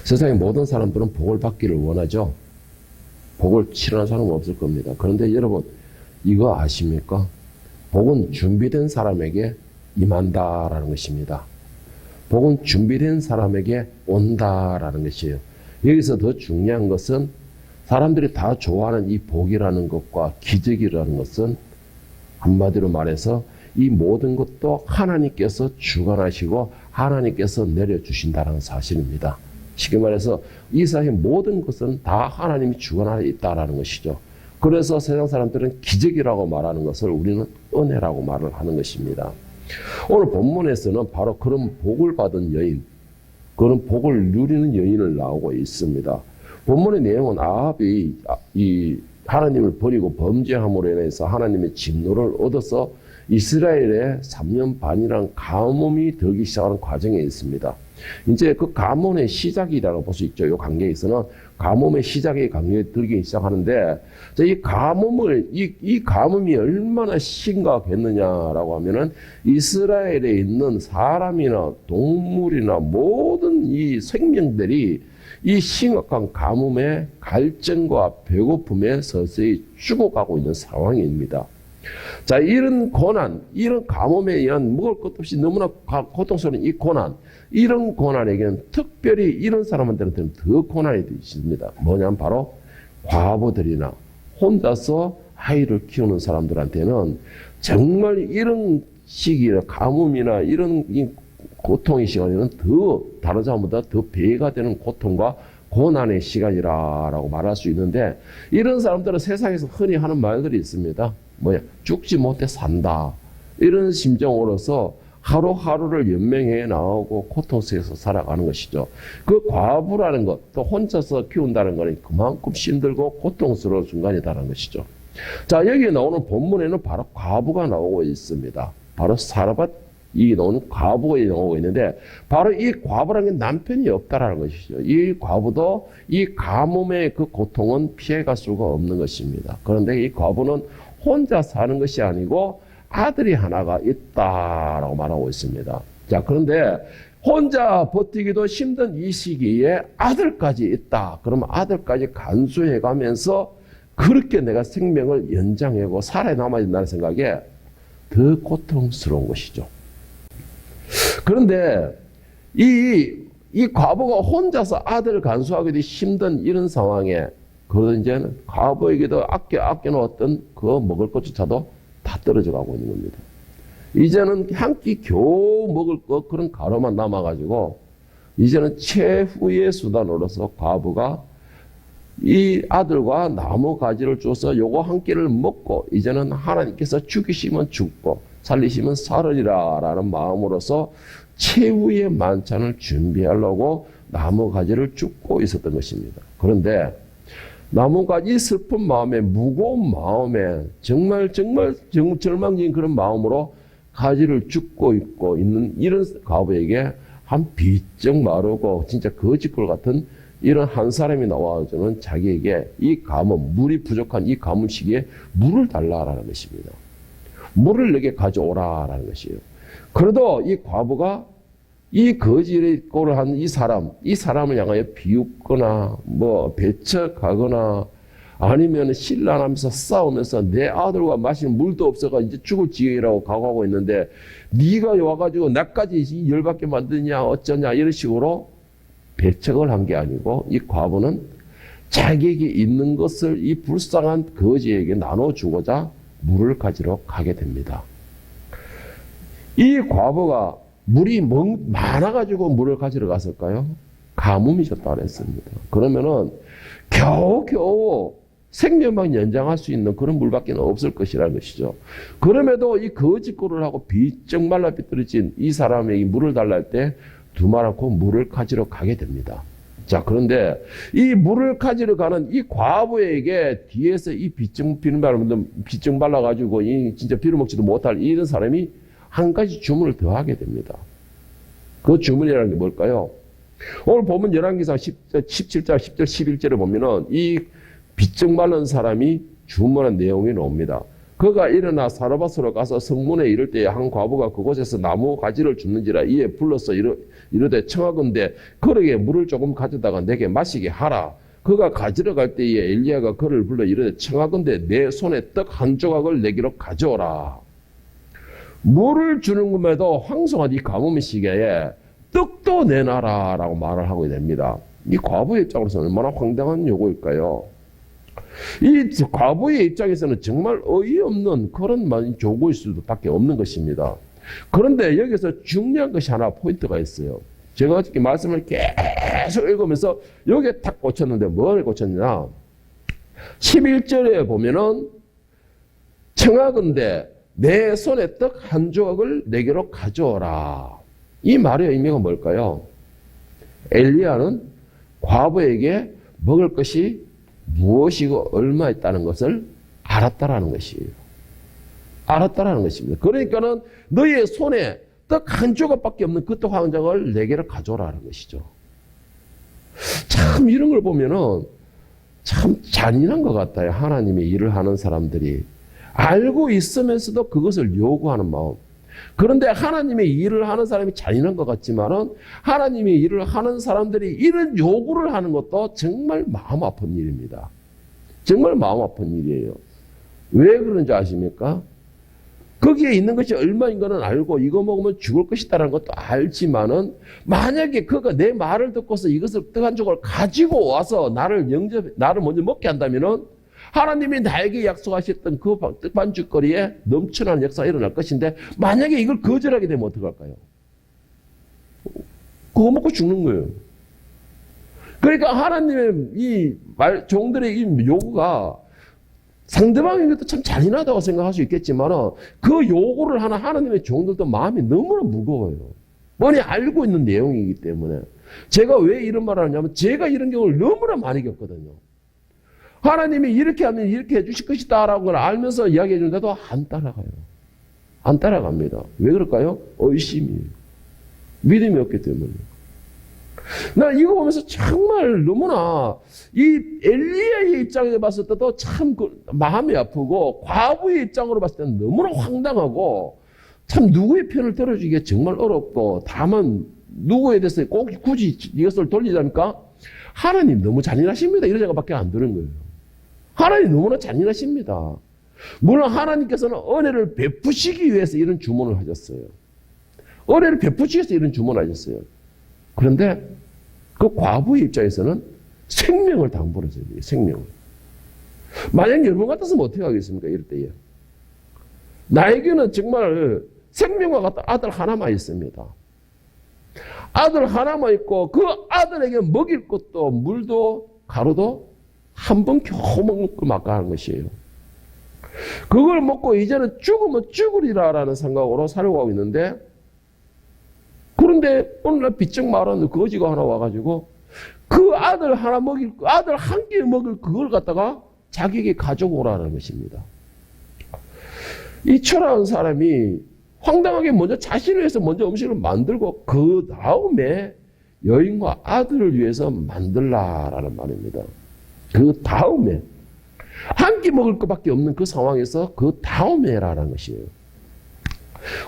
세상의 모든 사람들은 복을 받기를 원하죠. 복을 싫어하는 사람은 없을 겁니다. 그런데 여러분, 이거 아십니까? 복은 준비된 사람에게 임한다라는 것입니다. 복은 준비된 사람에게 온다라는 것이에요. 여기서 더 중요한 것은 사람들이 다 좋아하는 이 복이라는 것과 기적이라는 것은 한마디로 말해서 이 모든 것도 하나님께서 주관하시고 하나님께서 내려주신다는 사실입니다. 쉽게 말해서 이 세상의 모든 것은 다 하나님이 주관하에 있다는 것이죠. 그래서 세상 사람들은 기적이라고 말하는 것을 우리는 은혜라고 말을 하는 것입니다. 오늘 본문에서는 바로 그런 복을 받은 여인, 그런 복을 누리는 여인을 나오고 있습니다. 본문의 내용은 아합이 이 하나님을 버리고 범죄함으로 인해서 하나님의 진노를 얻어서 이스라엘의 3년 반이란 가뭄이 들기 시작하는 과정에 있습니다. 이제 그 가뭄의 시작이라고 볼 수 있죠. 이 관계에서는 가뭄의 시작이 관계에 들기 시작하는데, 이 가뭄이 얼마나 심각했느냐라고 하면은 이스라엘에 있는 사람이나 동물이나 모든 이 생명들이 이 심각한 가뭄의 갈증과 배고픔에 서서히 죽어가고 있는 상황입니다. 자, 이런 고난, 이런 가뭄에 의한 먹을 것 없이 너무나 고통스러운 이 고난, 이런 고난에게는 특별히 이런 사람한테는 더 고난이 있습니다. 뭐냐면 바로 과부들이나 혼자서 아이를 키우는 사람들한테는 정말 이런 시기나 가뭄이나 이런 이 고통의 시간에는 더 다른 사람보다 더 배가 되는 고통과 고난의 시간이라고 말할 수 있는데, 이런 사람들은 세상에서 흔히 하는 말들이 있습니다. 죽지 못해 산다. 이런 심정으로서 하루하루를 연명해 나오고 고통 속에서 살아가는 것이죠. 그 과부라는 것, 또 혼자서 키운다는 것은 그만큼 힘들고 고통스러운 순간이다라는 것이죠. 자, 여기에 나오는 본문에는 바로 과부가 나오고 있습니다. 바로 사르밧이 나오는 과부가 나오고 있는데, 바로 이 과부라는 게 남편이 없다라는 것이죠. 이 과부도 이 가뭄의 그 고통은 피해갈 수가 없는 것입니다. 그런데 이 과부는 혼자 사는 것이 아니고 아들이 하나가 있다라고 말하고 있습니다. 자, 그런데 혼자 버티기도 힘든 이 시기에 아들까지 있다. 그러면 아들까지 간수해 가면서 그렇게 내가 생명을 연장하고 살아남아야 된다는 생각에 더 고통스러운 것이죠. 그런데 이 과부가 혼자서 아들을 간수하기도 힘든 이런 상황에, 그러다 이제는 과부에게도 아껴놓았던 그 먹을 것조차도 다 떨어져 가고 있는 겁니다. 이제는 한 끼 겨우 먹을 것, 그런 가루만 남아가지고, 이제는 최후의 수단으로서 과부가 이 아들과 나무 가지를 줘서 요거 한 끼를 먹고, 이제는 하나님께서 죽이시면 죽고, 살리시면 살으리라 라는 마음으로서 최후의 만찬을 준비하려고 나무 가지를 줍고 있었던 것입니다. 그런데 나무가지 슬픈 마음에, 무거운 마음에, 정말 절망적인 그런 마음으로 가지를 줍고 있고 있는 이런 과부에게 한 비쩍 마르고 진짜 거짓골 같은 이런 한 사람이 나와서는 자기에게 이 가뭄, 물이 부족한 이 가뭄 시기에 물을 달라라는 것입니다. 물을 내게 가져오라라는 것이에요. 그래도 이 과부가 이 거짓골을 한 이 사람을 향하여 비웃거나 배척하거나 아니면 신랑하면서 싸우면서 내 아들과 마실 물도 없어가 이제 죽을 지경이라고 각오하고 있는데 네가 와가지고 나까지 열받게 만드냐 어쩌냐 이런 식으로 배척을 한 게 아니고, 이 과부는 자기에게 있는 것을 이 불쌍한 거지에게 나눠주고자 물을 가지러 가게 됩니다. 이 과부가 물이 많아가지고 물을 가지러 갔을까요? 가뭄이 졌다 그랬습니다. 그러면은 겨우겨우 생명만 연장할 수 있는 그런 물밖에 없을 것이라는 것이죠. 그럼에도 이 거짓골을 하고 비쩍 말라 비뚤어진 이 사람에게 물을 달라 할 때 두말 않고 물을 가지러 가게 됩니다. 자, 그런데 이 물을 가지러 가는 이 과부에게 뒤에서 이 비쩍 말라가지고 이 진짜 빌어먹지도 못할 이런 사람이 한 가지 주문을 더 하게 됩니다. 그 주문이라는 게 뭘까요? 오늘 보면 열왕기상 17장 10절 11절에 보면은 이 비쩍 마른 사람이 주문한 내용이 나옵니다. 그가 일어나 사르밧으로 가서 성문에 이를 때에 한 과부가 그곳에서 나무 가지를 줍는지라 이에 불러서 이르되 청하건대 그에게 물을 조금 가져다가 내게 마시게 하라. 그가 가지러 갈 때에 엘리야가 그를 불러 이르되 청하건대 내 손에 떡 한 조각을 내기로 가져오라. 물을 주는 것에도 황송한 이 가뭄의 시기에 떡도 내놔라 라고 말을 하고 됩니다. 이 과부의 입장으로서는 얼마나 황당한 요구일까요? 이 과부의 입장에서는 정말 어이없는 그런 요구일 수밖에 없는 것입니다. 그런데 여기서 중요한 것이 하나 포인트가 있어요. 제가 어저께 말씀을 계속 읽으면서 여기에 탁 꽂혔는데 뭘 꽂혔냐? 11절에 보면은 청하건대 내 손에 떡 한 조각을 내게로 가져오라. 이 말의 의미가 뭘까요? 엘리야는 과부에게 먹을 것이 무엇이고 얼마 있다는 것을 알았다라는 것이에요. 알았다라는 것입니다. 그러니까는 너의 손에 떡 한 조각밖에 없는 그 떡 한 조각을 내게로 가져오라는 것이죠. 참 이런 걸 보면은 참 잔인한 것 같아요. 하나님이 일을 하는 사람들이 알고 있으면서도 그것을 요구하는 마음. 그런데 하나님의 일을 하는 사람이 잔인한 것 같지만은 하나님의 일을 하는 사람들이 이런 요구를 하는 것도 정말 마음 아픈 일입니다. 정말 마음 아픈 일이에요. 왜 그런지 아십니까? 거기에 있는 것이 얼마인 거는 알고 이거 먹으면 죽을 것이다라는 것도 알지만은 만약에 그가 내 말을 듣고서 이것을 떡 한 조각을 가지고 와서 나를 먼저 먹게 한다면은 하나님이 나에게 약속하셨던 그 떡반죽거리에 넘쳐나는 역사가 일어날 것인데 만약에 이걸 거절하게 되면 어떡할까요? 그거 먹고 죽는 거예요. 그러니까 하나님의 종들의 이 요구가 상대방의 것도 참 잔인하다고 생각할 수 있겠지만 그 요구를 하는 하나님의 종들도 마음이 너무나 무거워요. 뻔히 알고 있는 내용이기 때문에. 제가 왜 이런 말을 하냐면 제가 이런 경우를 너무나 많이 겪거든요. 하나님이 이렇게 하면 이렇게 해주실 것이다 라고 걸 알면서 이야기해 주는데도 안 따라가요. 안 따라갑니다. 왜 그럴까요? 의심이에요. 믿음이 없기 때문에. 나 이거 보면서 정말 너무나 이 엘리야의 입장에 봤을 때도 참 마음이 아프고 과부의 입장으로 봤을 때는 너무나 황당하고 참 누구의 편을 들어주기가 정말 어렵고 다만 누구에 대해서 꼭 굳이 이것을 돌리자니까 하나님 너무 잔인하십니다. 이런 생각밖에 안 드는 거예요. 하나님 너무나 잔인하십니다. 물론 하나님께서는 은혜를 베푸시기 위해서 이런 주문을 하셨어요. 은혜를 베푸시기 위해서 이런 주문을 하셨어요. 그런데 그 과부의 입장에서는 생명을 담보로 줘야 돼요. 생명을. 만약 여러분 같았으면 어떻게 하겠습니까? 이럴 때에. 나에게는 정말 생명과 같은 아들 하나만 있습니다. 아들 하나만 있고 그 아들에게 먹일 것도 물도 가루도 한 번 겨우 먹고 막가는 것이에요. 그걸 먹고 이제는 죽으면 죽으리라라는 생각으로 살고 가고 있는데 그런데 오늘날 비쩍 말하는 거지가 하나 와가지고 그 아들 하나 먹일 아들 한 개 먹을 그걸 갖다가 자기에게 가져오라는 것입니다. 이 철학한 사람이 황당하게 먼저 자신을 위해서 먼저 음식을 만들고 그 다음에 여인과 아들을 위해서 만들라라는 말입니다. 그 다음에 한 끼 먹을 것밖에 없는 그 상황에서 그 다음에라는 것이에요.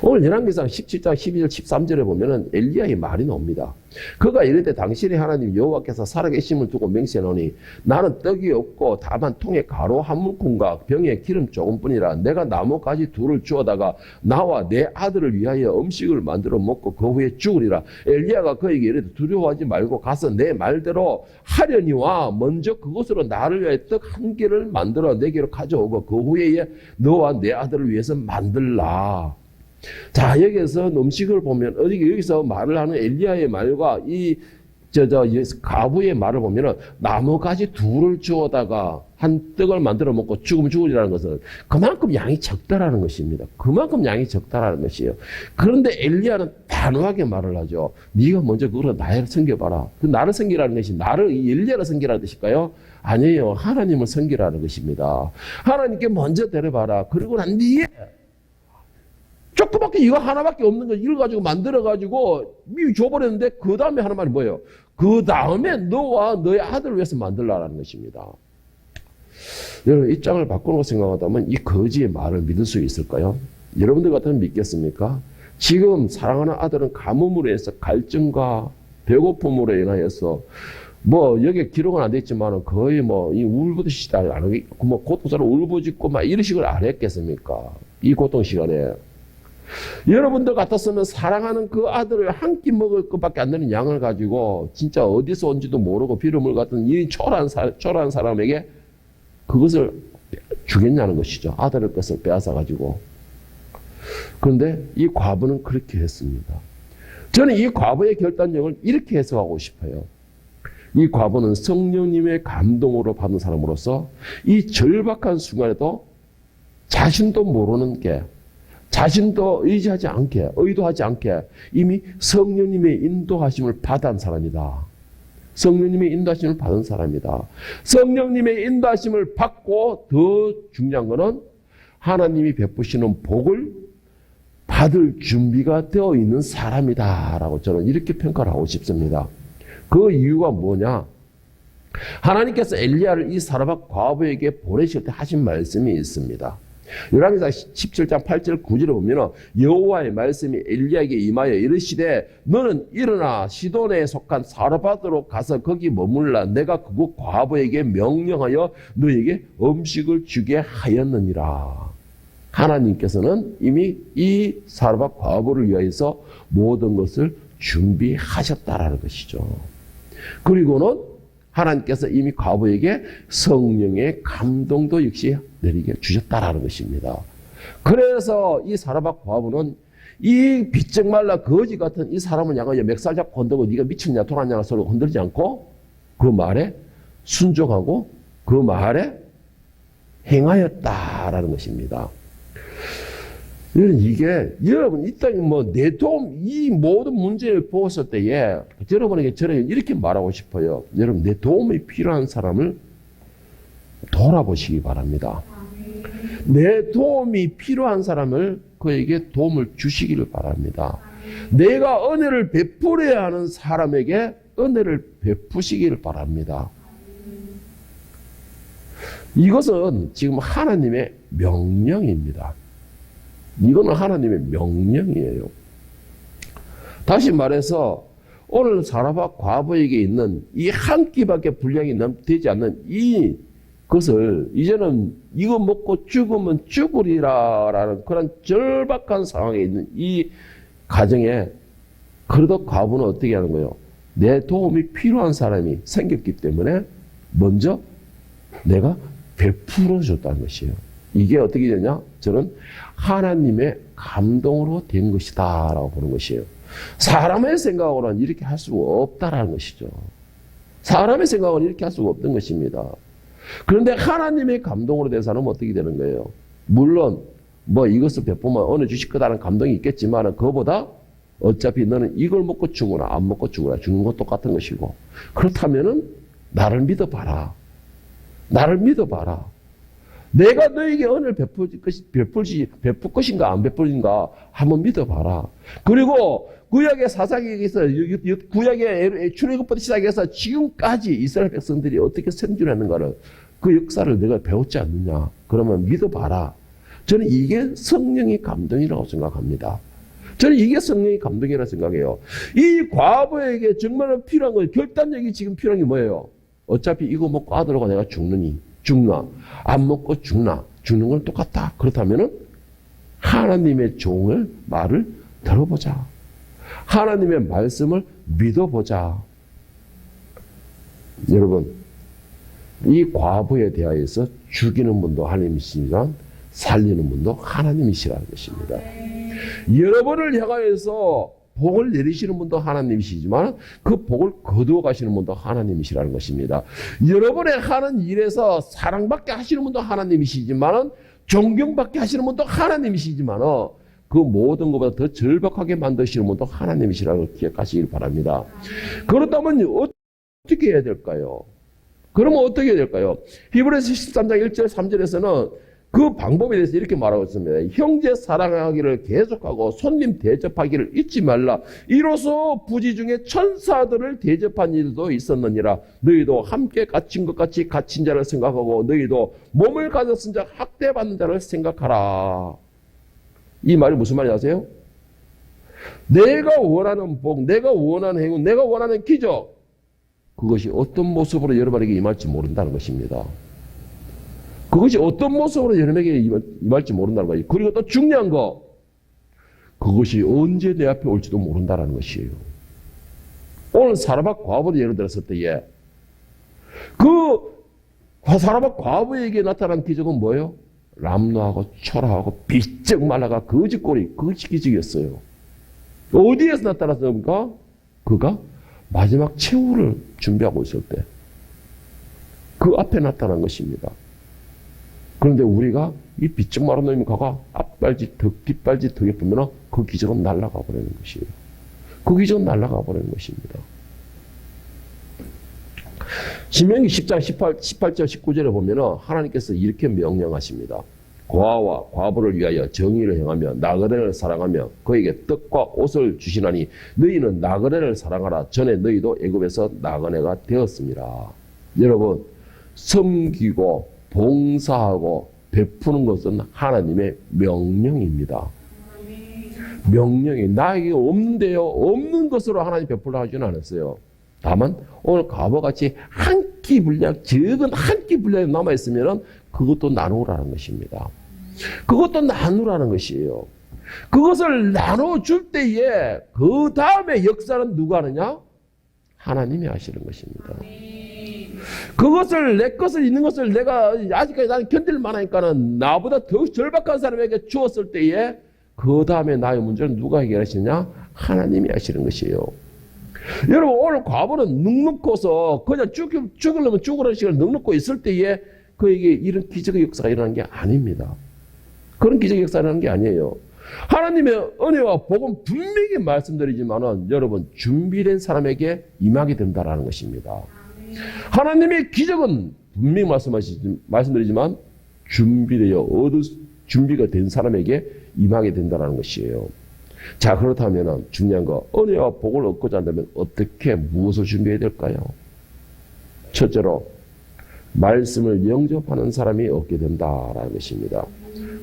오늘 열왕기상 17장 12절 13절에 보면은 엘리야의 말이 나옵니다. 그가 이르되 당신이 하나님 여호와께서 살아계심을 두고 맹세하노니 나는 떡이 없고 다만 통에 가루 한 물품과 병에 기름 조금뿐이라 내가 나뭇가지 둘을 주어다가 나와 내 아들을 위하여 음식을 만들어 먹고 그 후에 죽으리라. 엘리야가 그에게 이르되 두려워하지 말고 가서 내 말대로 하려니와 먼저 그것으로 나를 위하여 떡 한 개를 만들어 내게로 가져오고 그 후에 너와 내 아들을 위해서 만들라. 자, 여기서 음식을 보면, 여기서 말을 하는 엘리야의 말과 가부의 말을 보면은 나뭇가지 둘을 주어다가 한 떡을 만들어 먹고 죽으면 죽으리라는 것은 그만큼 양이 적다라는 것입니다. 그만큼 양이 적다라는 것이에요. 그런데 엘리야는 단호하게 말을 하죠. 네가 먼저 그걸 나를 섬겨봐라. 그 나를 섬기라는 것이 나를 엘리야를 섬기라는 뜻일까요? 아니에요. 하나님을 섬기라는 것입니다. 하나님께 먼저 데려봐라. 그리고 난 뒤에 조그맣게 이거 하나밖에 없는 거 이걸 가지고 만들어가지고 미리 줘버렸는데 그 다음에 하는 말이 뭐예요? 그 다음에 너와 너의 아들을 위해서 만들라는 것입니다. 여러분 입장을 바꾸는 거 생각하다면 이 거지의 말을 믿을 수 있을까요? 여러분들 같으면 믿겠습니까? 지금 사랑하는 아들은 가뭄으로 해서 갈증과 배고픔으로 인하여서 뭐 여기에 기록은 안 돼 있지만 거의 뭐 이 울부짖다 안 하겠고 뭐 고통스러워 울부짖고 막 이런 식으로 안 했겠습니까? 이 고통 시간에 여러분들 같았으면 사랑하는 그 아들을 한 끼 먹을 것밖에 안 되는 양을 가지고 진짜 어디서 온지도 모르고 비름을 같은 이 초라한 사람에게 그것을 주겠냐는 것이죠. 아들의 것을 빼앗아 가지고. 그런데 이 과부는 그렇게 했습니다. 저는 이 과부의 결단력을 이렇게 해석하고 싶어요. 이 과부는 성령님의 감동으로 받은 사람으로서 이 절박한 순간에도 자신도 모르는 게 자신도 의지하지 않게 의도하지 않게 이미 성령님의 인도하심을 받은 사람이다. 성령님의 인도하심을 받은 사람이다. 성령님의 인도하심을 받고 더 중요한 것은 하나님이 베푸시는 복을 받을 준비가 되어 있는 사람이다라고 저는 이렇게 평가를 하고 싶습니다. 그 이유가 뭐냐? 하나님께서 엘리야를 이 사르밧 과부에게 보내실 때 하신 말씀이 있습니다. 열왕기상 17장 8절 9절을 보면 여호와의 말씀이 엘리야에게 임하여 이르시되 너는 일어나 시돈에 속한 사르밧으로 가서 거기 머물라. 내가 그곳 과부에게 명령하여 너에게 음식을 주게 하였느니라. 하나님께서는 이미 이 사르밧 과부를 위하여서 모든 것을 준비하셨다라는 것이죠. 그리고는 하나님께서 이미 과부에게 성령의 감동도 역시 내리게 주셨다라는 것입니다. 그래서 이 사르밧 과부는 이 비쩍 말라 거지 같은 이 사람을 향하여 멱살 잡고 흔들고 네가 미쳤냐 돌았냐 소리를 흔들지 않고 그 말에 순종하고 그 말에 행하였다라는 것입니다. 이게 여러분 이 땅에 뭐 내 도움 이 모든 문제를 보았을 때에 여러분에게 저는 이렇게 말하고 싶어요. 여러분 내 도움이 필요한 사람을 돌아보시기 바랍니다. 내 도움이 필요한 사람을 그에게 도움을 주시기를 바랍니다. 내가 은혜를 베풀어야 하는 사람에게 은혜를 베푸시기를 바랍니다. 이것은 지금 하나님의 명령입니다. 이거는 하나님의 명령이에요. 다시 말해서 오늘 사르밧 과부에게 있는 이 한 끼밖에 분량이 되지 않는 이 것을 이제는 이거 먹고 죽으면 죽으리라라는 그런 절박한 상황에 있는 이 가정에 그래도 과부는 어떻게 하는 거예요? 내 도움이 필요한 사람이 생겼기 때문에 먼저 내가 베풀어 줬다는 것이에요. 이게 어떻게 되냐? 저는 하나님의 감동으로 된 것이다 라고 보는 것이에요. 사람의 생각으로는 이렇게 할 수가 없다라는 것이죠. 사람의 생각으로는 이렇게 할 수가 없던 것입니다. 그런데 하나님의 감동으로 된 사람은 어떻게 되는 거예요? 물론 뭐 이것을 베푸면 은혜 주실 거다라는 감동이 있겠지만 그거보다 어차피 너는 이걸 먹고 죽으나 안 먹고 죽으나 죽는 건 똑같은 것이고 그렇다면은 나를 믿어봐라. 나를 믿어봐라. 내가 너에게 은혜를 베풀 것인가 안 베풀인가 한번 믿어봐라. 그리고 구약의 사사기에서 구약의 출애굽부터 시작해서 지금까지 이스라엘 백성들이 어떻게 생존했는가를 그 역사를 내가 배웠지 않느냐. 그러면 믿어봐라. 저는 이게 성령의 감동이라고 생각합니다. 저는 이게 성령의 감동이라고 생각해요. 이 과부에게 정말 필요한 건 결단력이 지금 필요한 게 뭐예요? 어차피 이거 먹고 아들하고 내가 죽나 안 먹고 죽는 건 똑같다. 그렇다면은 하나님의 종을 말을 들어보자. 하나님의 말씀을 믿어보자. 여러분 이 과부에 대하여서 죽이는 분도 하나님이시지만 살리는 분도 하나님이시라는 것입니다. 여러분을 향하여서 복을 내리시는 분도 하나님이시지만 그 복을 거두어 가시는 분도 하나님이시라는 것입니다. 여러분의 하는 일에서 사랑받게 하시는 분도 하나님이시지만 존경받게 하시는 분도 하나님이시지만 그 모든 것보다 더 절박하게 만드시는 분도 하나님이시라는 걸 기억하시길 바랍니다. 그렇다면 어떻게 해야 될까요? 그러면 어떻게 해야 될까요? 히브리서 13장 1절 3절에서는 그 방법에 대해서 이렇게 말하고 있습니다. 형제 사랑하기를 계속하고 손님 대접하기를 잊지 말라. 이로써 부지 중에 천사들을 대접한 일도 있었느니라. 너희도 함께 갇힌 것 같이 갇힌 자를 생각하고 너희도 몸을 가졌은 자 학대받는 자를 생각하라. 이 말이 무슨 말인지 아세요? 내가 원하는 복, 내가 원하는 행운, 내가 원하는 기적, 그것이 어떤 모습으로 여러분에게 임할지 모른다는 것입니다. 그것이 어떤 모습으로 여러분에게 임할지 모른다는 거예요. 그리고 또 중요한 거, 그것이 언제 내 앞에 올지도 모른다는 것이에요. 오늘 사라밧 과부를 예를 들었을 때에 그 사라밧 과부에게 나타난 기적은 뭐예요? 람노하고 초라하고 비쩍 말라가 거짓골이, 그것이 기적이었어요. 어디에서 나타났습니까? 그가 마지막 최후를 준비하고 있을 때 그 앞에 나타난 것입니다. 그런데 우리가 이 비쩍 마른 놈이 가가 앞발짓, 뒷발짓 덕에 보면 그 기적은 날아가 버리는 것이에요. 그 기적은 날아가 버리는 것입니다. 신명기 10장 18절 19절에 보면 하나님께서 이렇게 명령하십니다. 고아와 과부를 위하여 정의를 행하며 나그네를 사랑하며 그에게 떡과 옷을 주시나니 너희는 나그네를 사랑하라. 전에 너희도 애굽에서 나그네가 되었습니다. 여러분, 섬기고 봉사하고 베푸는 것은 하나님의 명령입니다. 명령이 나에게 없는데요. 없는 것으로 하나님 베풀라 하지는 않았어요. 다만 오늘 과부같이 한 끼 분량, 적은 한 끼 분량이 남아있으면 그것도 나누라는 것입니다. 그것도 나누라는 것이에요. 그것을 나눠줄 때에 그 다음에 역사는 누가 하느냐? 하나님이 하시는 것입니다. 그것을, 내 것을 있는 것을 내가 아직까지 나는 견딜 만하니까는 나보다 더 절박한 사람에게 주었을 때에 그 다음에 나의 문제는 누가 해결하시느냐? 하나님이 하시는 것이에요. 여러분, 오늘 과부는 눅눅고서 그냥 죽으려면 죽으라는 식으로 눅눅고 있을 때에 그에게 이런 기적의 역사가 일어나는 게 아닙니다. 그런 기적의 역사가 일어나는 게 아니에요. 하나님의 은혜와 복은 분명히 말씀드리지만은 여러분, 준비된 사람에게 임하게 된다라는 것입니다. 하나님의 기적은 분명히 말씀드리지만 준비가 된 사람에게 임하게 된다는 것이에요. 자, 그렇다면 중요한 거, 은혜와 복을 얻고자 한다면 어떻게, 무엇을 준비해야 될까요? 첫째로 말씀을 영접하는 사람이 얻게 된다라는 것입니다.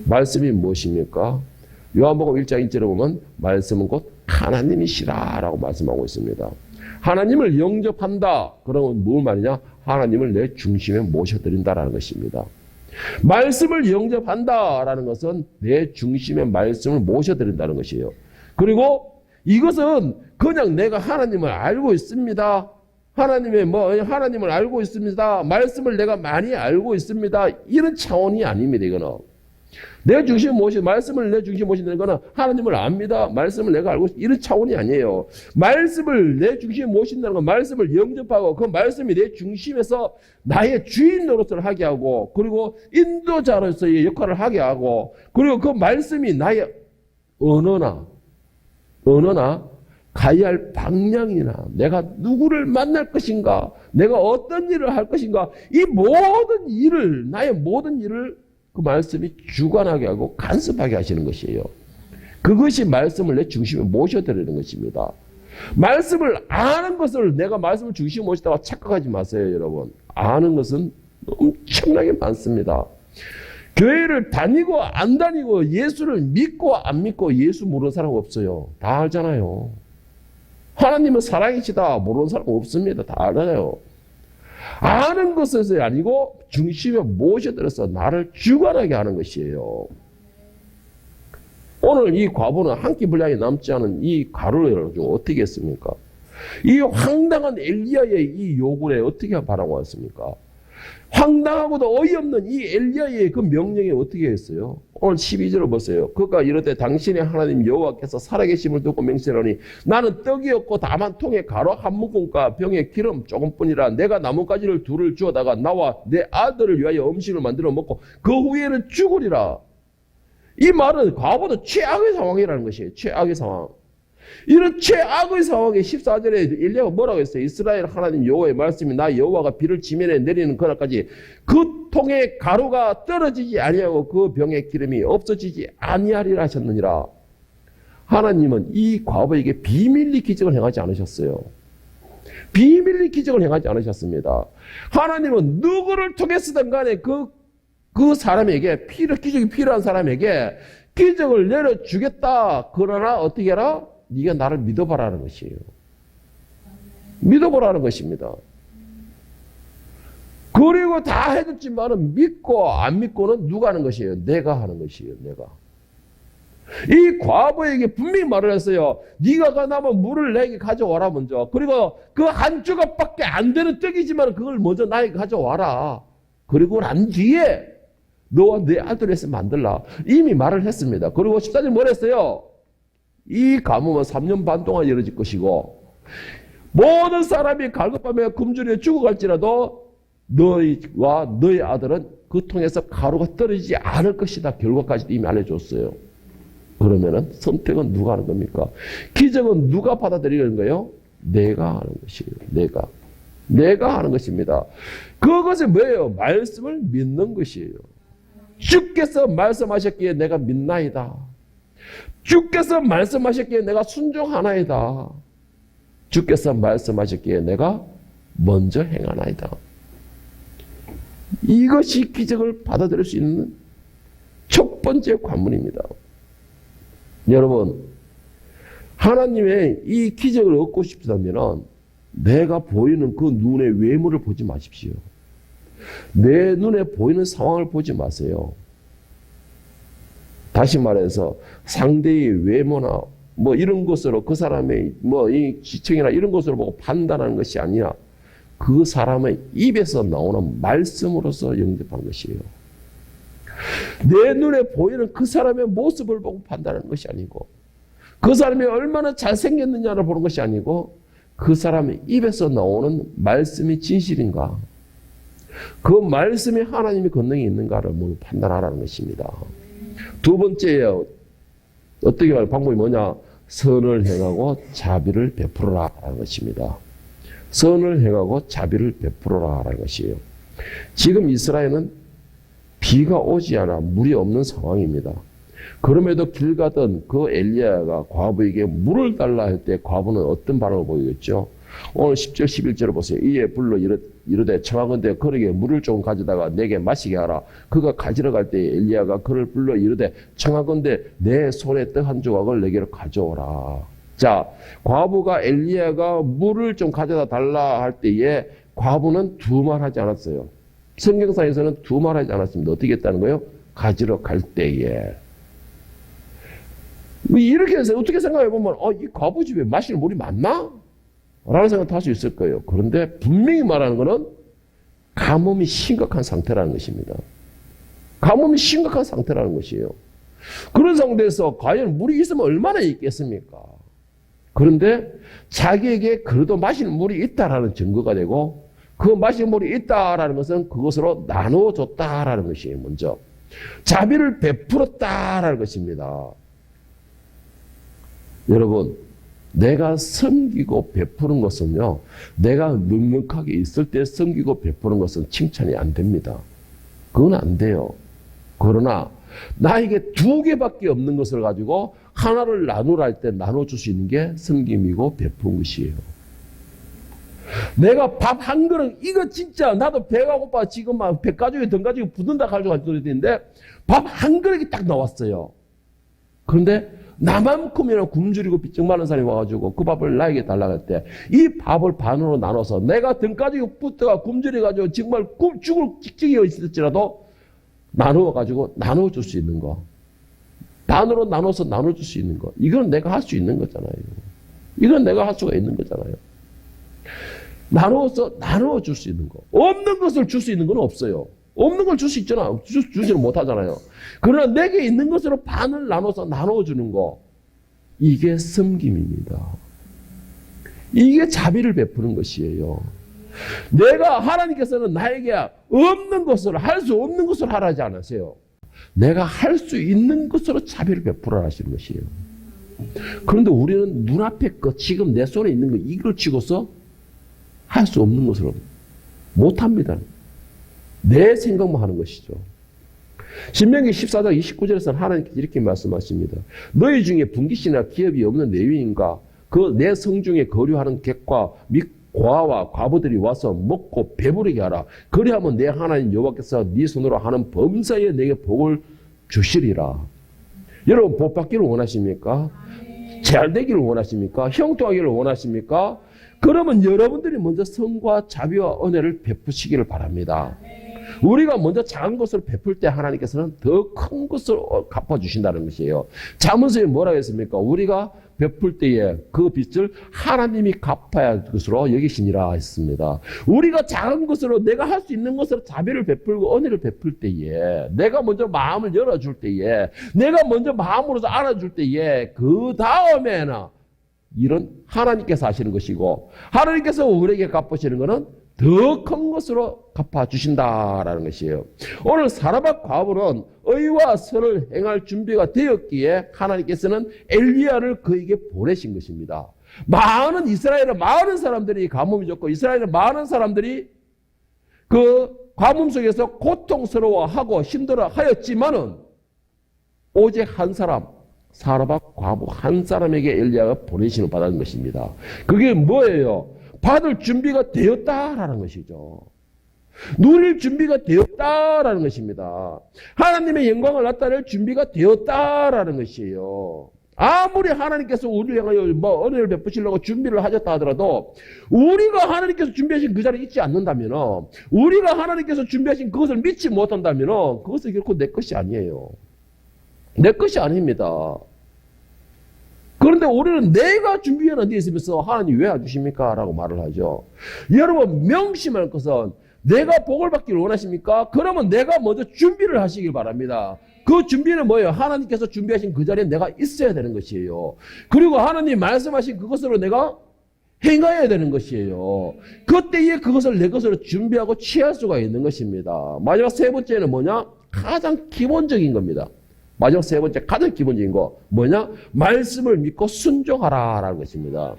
말씀이 무엇입니까? 요한복음 1장 1절에 보면 말씀은 곧 하나님이시라라고 말씀하고 있습니다. 하나님을 영접한다. 그러면 뭘 말이냐? 하나님을 내 중심에 모셔드린다라는 것입니다. 말씀을 영접한다라는 것은 내 중심에 말씀을 모셔드린다는 것이에요. 그리고 이것은 그냥 내가 하나님을 알고 있습니다. 하나님을 알고 있습니다. 말씀을 내가 많이 알고 있습니다. 이런 차원이 아닙니다. 이거는. 말씀을 내 중심에 모신다는 거는 하나님을 압니다. 말씀을 내가 알고 있습니다. 이런 차원이 아니에요. 말씀을 내 중심에 모신다는 건 말씀을 영접하고 그 말씀이 내 중심에서 나의 주인 노릇을 하게 하고 그리고 인도자로서의 역할을 하게 하고 그리고 그 말씀이 나의 언어나 가야 할 방향이나 내가 누구를 만날 것인가 내가 어떤 일을 할 것인가 이 모든 일을 나의 모든 일을 그 말씀이 주관하게 하고 간섭하게 하시는 것이에요. 그것이 말씀을 내 중심에 모셔드리는 것입니다. 말씀을 아는 것을 내가 말씀을 중심에 모시다가 착각하지 마세요. 여러분, 아는 것은 엄청나게 많습니다. 교회를 다니고 안 다니고 예수를 믿고 안 믿고 예수 모르는 사람 없어요. 다 알잖아요. 하나님은 사랑이시다 모르는 사람 없습니다. 다 알아요. 아는 것이 아니고 중심에 모셔들어서 나를 주관하게 하는 것이에요. 오늘 이 과부는 한 끼 분량이 남지 않은 이 가루를 가지고 어떻게 했습니까? 이 황당한 엘리야의 이 요구에 어떻게 바라보았습니까? 황당하고도 어이없는 이 엘리야의 그 명령에 어떻게 했어요? 오늘 12절을 보세요. 그가 이르되 당신의 하나님 여호와께서 살아계심을 듣고 맹세하노니 나는 떡이 없고 다만 통에 가루 한 묶음과 병에 기름 조금뿐이라 내가 나뭇가지를 둘을 주어다가 나와 내 아들을 위하여 음식을 만들어 먹고 그 후에는 죽으리라. 이 말은 과부도 최악의 상황이라는 것이에요. 최악의 상황. 이런 최악의 상황에 14절에 엘리야가 뭐라고 했어요? 이스라엘 하나님 여호와의 말씀이 나 여호와가 비를 지면에 내리는 그날까지 그 통에 가루가 떨어지지 아니하고 그 병의 기름이 없어지지 아니하리라 하셨느니라. 하나님은 이 과부에게 비밀리 기적을 행하지 않으셨어요. 비밀리 기적을 행하지 않으셨습니다. 하나님은 누구를 통해서든 간에 그 사람에게 기적이 필요한 사람에게 기적을 내려주겠다. 그러나 어떻게 해라? 네가 나를 믿어보라는 것이에요. 믿어보라는 것입니다. 그리고 다 해줬지만은 믿고 안 믿고는 누가 하는 것이에요? 내가 하는 것이에요. 내가. 이 과부에게 분명히 말을 했어요. 네가 가나면 물을 내게 가져와라 먼저. 그리고 그 한 조각밖에 안 되는 떡이지만 그걸 먼저 나에게 가져와라. 그리고 난 뒤에 너와 내 아들을 해서 만들라. 이미 말을 했습니다. 그리고 14절 뭘 했어요? 이 가뭄은 3년 반 동안 이루어질 것이고 모든 사람이 갈급하며 굶주려 죽어갈지라도 너희와 너희 아들은 그 통해서 가루가 떨어지지 않을 것이다. 결과까지도 이미 알려줬어요. 그러면은 선택은 누가 하는 겁니까? 기적은 누가 받아들이는 거예요? 내가 하는 것이에요. 내가 하는 것입니다. 그것이 뭐예요? 말씀을 믿는 것이에요. 주께서 말씀하셨기에 내가 믿나이다. 주께서 말씀하셨기에 내가 순종하나이다. 주께서 말씀하셨기에 내가 먼저 행하나이다. 이것이 기적을 받아들일 수 있는 첫 번째 관문입니다. 여러분, 하나님의 이 기적을 얻고 싶다면 내가 보이는 그 눈의 외모를 보지 마십시오. 내 눈에 보이는 상황을 보지 마세요. 다시 말해서 상대의 외모나 뭐 이런 것으로 그 사람의 뭐 이 지청이나 이런 것으로 보고 판단하는 것이 아니라 그 사람의 입에서 나오는 말씀으로서 영접하는 것이에요. 내 눈에 보이는 그 사람의 모습을 보고 판단하는 것이 아니고 그 사람이 얼마나 잘생겼느냐를 보는 것이 아니고 그 사람의 입에서 나오는 말씀이 진실인가, 그 말씀에 하나님의 권능이 있는가를 판단하라는 것입니다. 두 번째예요. 어떻게 할 방법이 뭐냐? 선을 행하고 자비를 베풀어라 하는 것입니다. 선을 행하고 자비를 베풀어라 하는 것이에요. 지금 이스라엘은 비가 오지 않아 물이 없는 상황입니다. 그럼에도 길 가던 그 엘리야가 과부에게 물을 달라 할 때 과부는 어떤 반응을 보이겠죠? 오늘 10절 11절을 보세요. 이에 불러 이르되 청하건대 그에게 물을 좀 가져다가 내게 마시게 하라. 그가 가지러 갈 때 엘리야가 그를 불러 이르되 청하건대 내 손에 떡 한 조각을 내게로 가져오라. 자, 과부가 엘리야가 물을 좀 가져다 달라 할 때에 과부는 두 말 하지 않았어요. 성경상에서는 두 말 하지 않았습니다. 어떻게 했다는 거예요? 가지러 갈 때에. 이렇게 해서 어떻게 생각해 보면 이 과부 집에 마실 물이 많나? 라는 생각도 할 수 있을 거예요. 그런데 분명히 말하는 것은 가뭄이 심각한 상태라는 것입니다. 가뭄이 심각한 상태라는 것이에요. 그런 상태에서 과연 물이 있으면 얼마나 있겠습니까? 그런데 자기에게 그래도 마실 물이 있다라는 증거가 되고 그 마실 물이 있다라는 것은 그것으로 나누어줬다라는 것이에요. 먼저 자비를 베풀었다라는 것입니다. 여러분, 내가 섬기고 베푸는 것은요, 내가 넉넉하게 있을 때 섬기고 베푸는 것은 칭찬이 안 됩니다. 그건 안 돼요. 그러나 나에게 두 개밖에 없는 것을 가지고 하나를 나누라 할 때 나눠줄 수 있는 게 섬김이고 베푸는 것이에요. 내가 밥 한 그릇, 이거 진짜 나도 배가 고파 지금 막 배 가지고 등 가지고 부든다 가지고 있는데 밥 한 그릇이 딱 나왔어요. 그런데 나만큼이나 굶주리고 빚증 많은 사람이 와가지고 그 밥을 나에게 달라고 할 때 이 밥을 반으로 나눠서 내가 등 가지고 붙어가 굶주려가지고 정말 죽을 직전이 있을지라도 나누어가지고 나눠줄 수 있는 거, 반으로 나눠서 나눠줄 수 있는 거, 이건 내가 할 수 있는 거잖아요. 이건 내가 할 수가 있는 거잖아요. 나누어서 나눠줄 수 있는 거. 없는 것을 줄 수 있는 건 없어요. 없는 걸 줄 수 있잖아. 주지는 못하잖아요. 그러나 내게 있는 것으로 반을 나눠서 나눠주는 거, 이게 섬김입니다. 이게 자비를 베푸는 것이에요. 내가, 하나님께서는 나에게 없는 것을, 할 수 없는 것을 하라지 않으세요. 내가 할 수 있는 것으로 자비를 베풀어 하시는 것이에요. 그런데 우리는 눈앞에 것, 지금 내 손에 있는 거, 이걸 치고서 할 수 없는 것으로 못합니다. 내 생각만 하는 것이죠. 신명기 14장 29절에서는 하나님께서 이렇게 말씀하십니다. 너희 중에 분깃이나 기업이 없는 레위인가 그 내 성중에 거류하는 객과 및 고아와 과부들이 와서 먹고 배부르게 하라. 그리하면 내 하나님 여호와께서 네 손으로 하는 범사에 내게 복을 주시리라. 여러분 복 받기를 원하십니까? 잘 되기를 원하십니까? 형통하기를 원하십니까? 그러면 여러분들이 먼저 성과 자비와 은혜를 베푸시기를 바랍니다. 우리가 먼저 작은 것을 베풀 때 하나님께서는 더 큰 것을 갚아주신다는 것이에요. 잠언서에 뭐라고 했습니까? 우리가 베풀 때에 그 빚을 하나님이 갚아야 할 것으로 여기시니라 했습니다. 우리가 작은 것으로 내가 할 수 있는 것으로 자비를 베풀고 은혜를 베풀 때에 내가 먼저 마음을 열어줄 때에 내가 먼저 마음으로서 알아줄 때에 그 다음에는 이런 하나님께서 하시는 것이고 하나님께서 우리에게 갚으시는 것은 더 큰 것으로 갚아주신다라는 것이에요. 오늘 사라밧 과부는 의와 선을 행할 준비가 되었기에 하나님께서는 엘리야를 그에게 보내신 것입니다. 많은 이스라엘의 많은 사람들이 가뭄이 졌고 이스라엘의 많은 사람들이 그 가뭄 속에서 고통스러워하고 힘들어하였지만은 오직 한 사람 사라밧 과부 한 사람에게 엘리야가 보내심을 받은 것입니다. 그게 뭐예요? 받을 준비가 되었다라는 것이죠. 누릴 준비가 되었다라는 것입니다. 하나님의 영광을 나타낼 준비가 되었다라는 것이에요. 아무리 하나님께서 우리를 향하여 은혜를 베푸시려고 준비를 하셨다 하더라도 우리가 하나님께서 준비하신 그 자리에 있지 않는다면 우리가 하나님께서 준비하신 그것을 믿지 못한다면 그것은 결코 내 것이 아니에요. 내 것이 아닙니다. 그런데 우리는 내가 준비해놓은 데 있으면서 하나님 왜 안 주십니까? 라고 말을 하죠. 여러분 명심할 것은 내가 복을 받기를 원하십니까? 그러면 내가 먼저 준비를 하시길 바랍니다. 그 준비는 뭐예요? 하나님께서 준비하신 그 자리에 내가 있어야 되는 것이에요. 그리고 하나님 말씀하신 그것으로 내가 행해야 되는 것이에요. 그때에 그것을 내 것으로 준비하고 취할 수가 있는 것입니다. 마지막 세 번째는 뭐냐? 가장 기본적인 겁니다. 마지막 세 번째 가장 기본적인 거 뭐냐? 말씀을 믿고 순종하라라는 것입니다.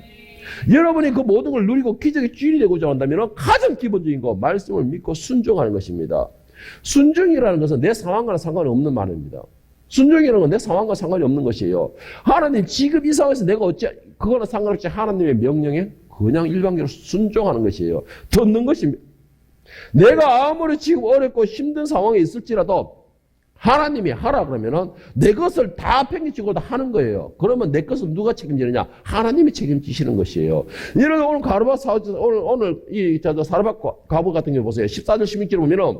여러분이 그 모든 걸 누리고 기적의 주인이 되고자 한다면 가장 기본적인 거 말씀을 믿고 순종하는 것입니다. 순종이라는 것은 내 상황과는 상관이 없는 말입니다. 순종이라는 건 내 상황과 상관이 없는 것이에요. 하나님 지금 이 상황에서 내가 어째 그거는 상관없이 하나님의 명령에 그냥 일방적으로 순종하는 것이에요. 듣는 것입니다. 내가 아무리 지금 어렵고 힘든 상황에 있을지라도 하나님이 하라 그러면은 내 것을 다 팽개치고 하는 거예요. 그러면 내 것은 누가 책임지느냐? 하나님이 책임지시는 것이에요. 예를 들어 오늘 가르바 오늘 이 사르밧 과부 같은 경우 보세요. 14절 16절 보면은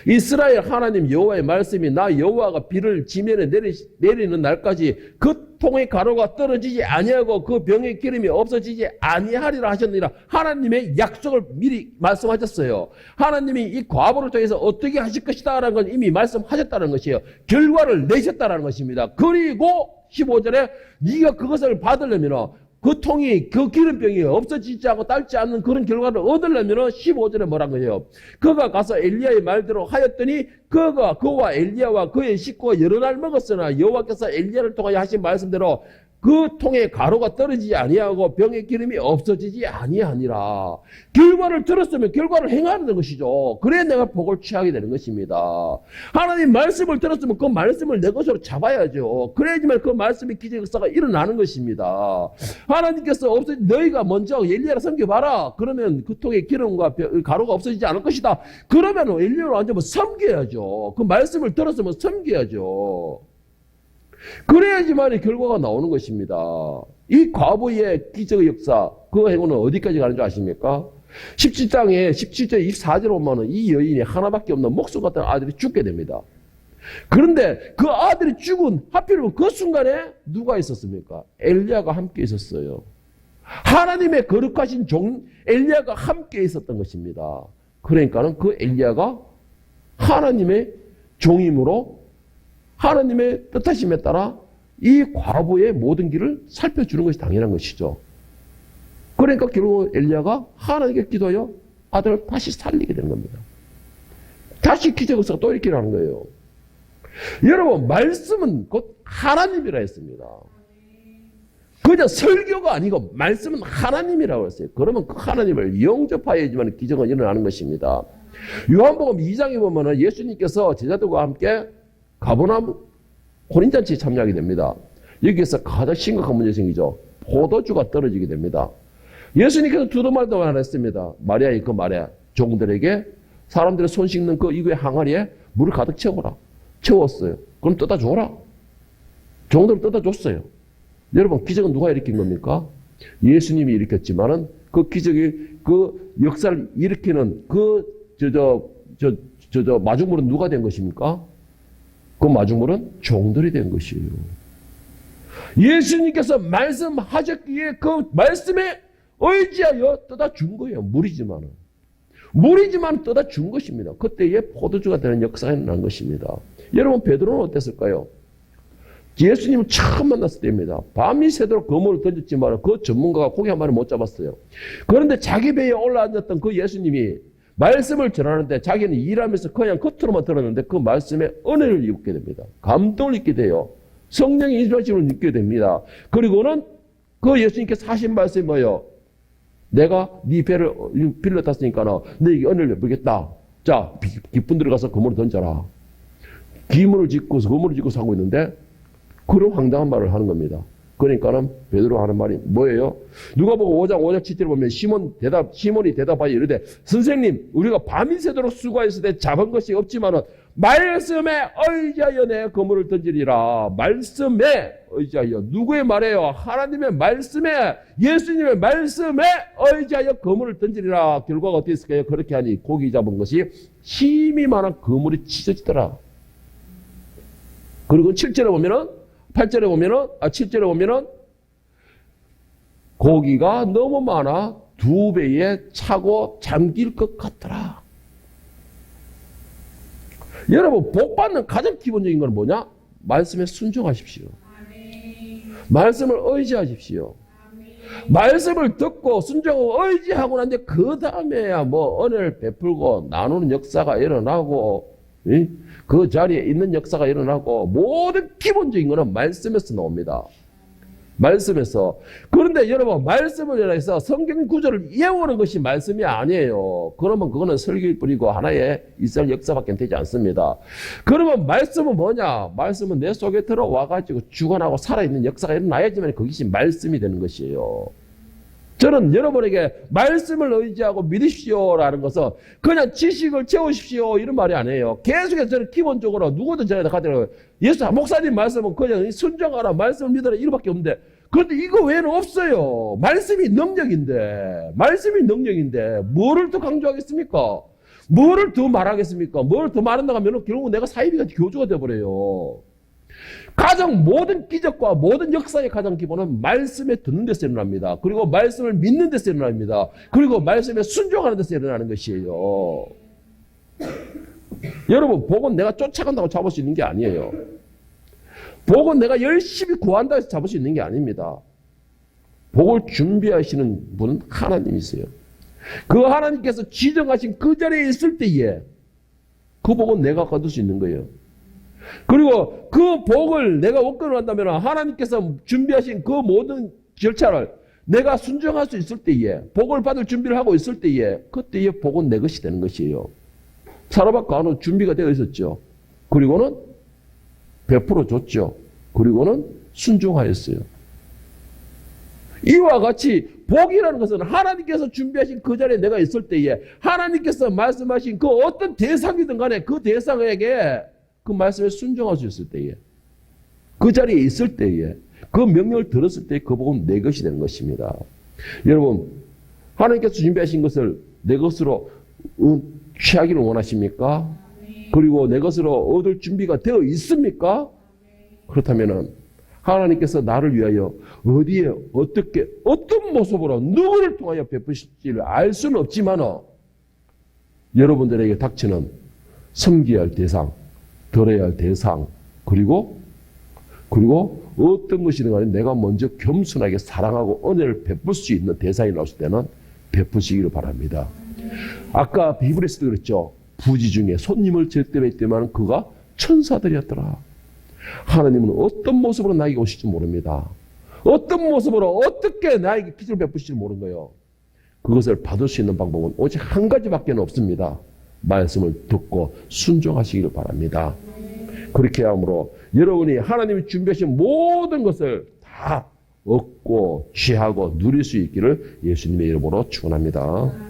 이스라엘 하나님 여호와의 말씀이 나 여호와가 비를 지면에 내리는 날까지 그 통의 가루가 떨어지지 아니하고 그 병의 기름이 없어지지 아니하리라 하셨느니라. 하나님의 약속을 미리 말씀하셨어요. 하나님이 이 과부를 통해서 어떻게 하실 것이다라는 건 이미 말씀하셨다는 것이에요. 결과를 내셨다는 것입니다. 그리고 15절에 네가 그것을 받으려면 그 통이 그 기름병이 없어지지 않고 닳지 않는 그런 결과를 얻으려면 15절에 뭐란 거예요? 그가 가서 엘리야의 말대로 하였더니 그와 엘리야와 그의 식구가 여러 날 먹었으나 여호와께서 엘리야를 통하여 하신 말씀대로 그 통에 가루가 떨어지지 아니하고 병의 기름이 없어지지 아니하니라. 결과를 들었으면 결과를 행하는 것이죠. 그래야 내가 복을 취하게 되는 것입니다. 하나님 말씀을 들었으면 그 말씀을 내 것으로 잡아야죠. 그래야지만 그 말씀의 기적 역사가 일어나는 것입니다. 하나님께서 너희가 먼저 엘리야를 섬겨봐라. 그러면 그 통에 기름과 가루가 없어지지 않을 것이다. 그러면 엘리야를 앉으면 섬겨야죠. 그 말씀을 들었으면 섬겨야죠. 그래야지만 결과가 나오는 것입니다. 이 과부의 기적의 역사, 그 행운은 어디까지 가는 줄 아십니까? 17장에 17절 24절 보면 이 여인이 하나밖에 없는 목수 같은 아들이 죽게 됩니다. 그런데 그 아들이 죽은 하필이면 그 순간에 누가 있었습니까? 엘리야가 함께 있었어요. 하나님의 거룩하신 종 엘리야가 함께 있었던 것입니다. 그러니까는 그 엘리야가 하나님의 종임으로 하나님의 뜻하심에 따라 이 과부의 모든 길을 살펴주는 것이 당연한 것이죠. 그러니까 결국 엘리야가 하나님께 기도하여 아들을 다시 살리게 되는 겁니다. 다시 기적 역사가 또 일으키라는 거예요. 여러분 말씀은 곧 하나님이라 했습니다. 그냥 설교가 아니고 말씀은 하나님이라고 했어요. 그러면 그 하나님을 영접하여야지만 기적은 일어나는 것입니다. 요한복음 2장에 보면은 예수님께서 제자들과 함께 가버나움 혼인잔치에 참여하게 됩니다. 여기에서 가장 심각한 문제 생기죠. 포도주가 떨어지게 됩니다. 예수님께서 두도 말도 안 했습니다. 마리아의 그 말에 종들에게 사람들의 손 씻는 그 이구의 항아리에 물을 가득 채워라. 채웠어요. 그럼 떠다 줘라. 종들은 떠다 줬어요. 여러분, 기적은 누가 일으킨 겁니까? 예수님이 일으켰지만은 그 기적이 그 역사를 일으키는 마중물은 누가 된 것입니까? 그 마중물은 종들이 된 것이에요. 예수님께서 말씀하셨기에 그 말씀에 의지하여 떠다 준 거예요. 물이지만 떠다 준 것입니다. 그때에 포도주가 되는 역사가 일어난 것입니다. 여러분, 베드로는 어땠을까요? 예수님을 처음 만났을 때입니다. 밤이 새도록 그물을 던졌지만 그 전문가가 고기 한 마리 못 잡았어요. 그런데 자기 배에 올라앉았던 그 예수님이 말씀을 전하는데 자기는 일하면서 그냥 겉으로만 들었는데 그 말씀에 은혜를 입게 됩니다. 감동을 입게 돼요. 성령의 인도하심을 느끼게 됩니다. 그리고는 그 예수님께서 하신 말씀이 뭐예요? 내가 네 배를 빌려 탔으니까 너에게 은혜를 베풀겠다. 자, 깊은 데로 가서 그물을 던져라. 그물을 짓고 사고 있는데 그런 황당한 말을 하는 겁니다. 그러니까는 베드로가 하는 말이 뭐예요? 누가복음 5장 7절에 보면 시몬이 대답하여 이르되 선생님, 우리가 밤이 새도록 수고했을 때 잡은 것이 없지만은 말씀에 의지하여 내 그물을 던지리라. 말씀에 의지하여. 누구의 말이에요? 하나님의 말씀에, 예수님의 말씀에 의지하여 그물을 던지리라. 결과가 어떻게 했을까요? 그렇게 하니 고기 잡은 것이 힘이 많아 그물이 찢어지더라. 그리고 7절에 보면은 고기가 너무 많아 2배에 차고 잠길 것 같더라. 여러분, 복받는 가장 기본적인 건 뭐냐? 말씀에 순종하십시오. 말씀을 의지하십시오. 말씀을 듣고 순종하고 의지하고 난데 그 다음에야 뭐 은혜를 베풀고 나누는 역사가 일어나고 그 자리에 있는 역사가 일어나고 모든 기본적인 거는 말씀에서 나옵니다. 말씀에서. 그런데 여러분, 말씀을 인해서 성경 구절을 이해하는 것이 말씀이 아니에요. 그러면 그거는 설교일 뿐이고 하나의 이스라엘 역사밖에 되지 않습니다. 그러면 말씀은 뭐냐? 말씀은 내 속에 들어와가지고 죽어나고 살아있는 역사가 일어나야지만 그것이 말씀이 되는 것이에요. 저는 여러분에게 말씀을 의지하고 믿으십시오라는 것은 그냥 지식을 채우십시오 이런 말이 아니에요. 계속해서 저는 기본적으로 누구든 저한테 가더라고요. 예수 목사님 말씀은 그냥 순종하라, 말씀을 믿어라 이거밖에 없는데, 그런데 이거 외에는 없어요. 말씀이 능력인데 뭐를 더 강조하겠습니까? 뭐를 더 말하겠습니까? 뭐를 더 말한다고 하면 결국 내가 사이비가 교주가 되어버려요. 가장 모든 기적과 모든 역사의 가장 기본은 말씀에 듣는 데서 일어납니다. 그리고 말씀을 믿는 데서 일어납니다. 그리고 말씀에 순종하는 데서 일어나는 것이에요. 여러분, 복은 내가 쫓아간다고 잡을 수 있는 게 아니에요. 복은 내가 열심히 구한다고 해서 잡을 수 있는 게 아닙니다. 복을 준비하시는 분은 하나님이세요. 그 하나님께서 지정하신 그 자리에 있을 때에 그 복은 내가 거둘 수 있는 거예요. 그리고 그 복을 내가 얻기로 한다면 하나님께서 준비하신 그 모든 절차를 내가 순종할 수 있을 때에, 복을 받을 준비를 하고 있을 때에, 그때에 복은 내 것이 되는 것이에요. 사로잡고 하는 준비가 되어 있었죠. 그리고는 베풀어 줬죠. 그리고는 순종하였어요. 이와 같이 복이라는 것은 하나님께서 준비하신 그 자리에 내가 있을 때에, 하나님께서 말씀하신 그 어떤 대상이든 간에 그 대상에게 그 말씀에 순종할 수 있을 때에, 그 자리에 있을 때에, 그 명령을 들었을 때 그 복은 내 것이 되는 것입니다. 여러분, 하나님께서 준비하신 것을 내 것으로 취하기를 원하십니까? 그리고 내 것으로 얻을 준비가 되어 있습니까? 그렇다면 하나님께서 나를 위하여 어디에 어떻게 어떤 모습으로 누구를 통하여 베푸실지를 알 수는 없지만 여러분들에게 닥치는 섬겨야 할 대상, 들어야 할 대상, 그리고 어떤 것이든 간에 내가 먼저 겸손하게 사랑하고 은혜를 베풀 수 있는 대상이 나왔을 때는 베푸시기를 바랍니다. 아까 비브리스도 그랬죠. 부지 중에 손님을 제때할 때만 그가 천사들이었더라. 하나님은 어떤 모습으로 나에게 오실지 모릅니다. 어떤 모습으로 어떻게 나에게 기적을 베푸실지 모르는 거예요. 그것을 받을 수 있는 방법은 오직 한 가지밖에 없습니다. 말씀을 듣고 순종하시기를 바랍니다. 그렇게 함으로 여러분이 하나님이 준비하신 모든 것을 다 얻고 취하고 누릴 수 있기를 예수님의 이름으로 축원합니다.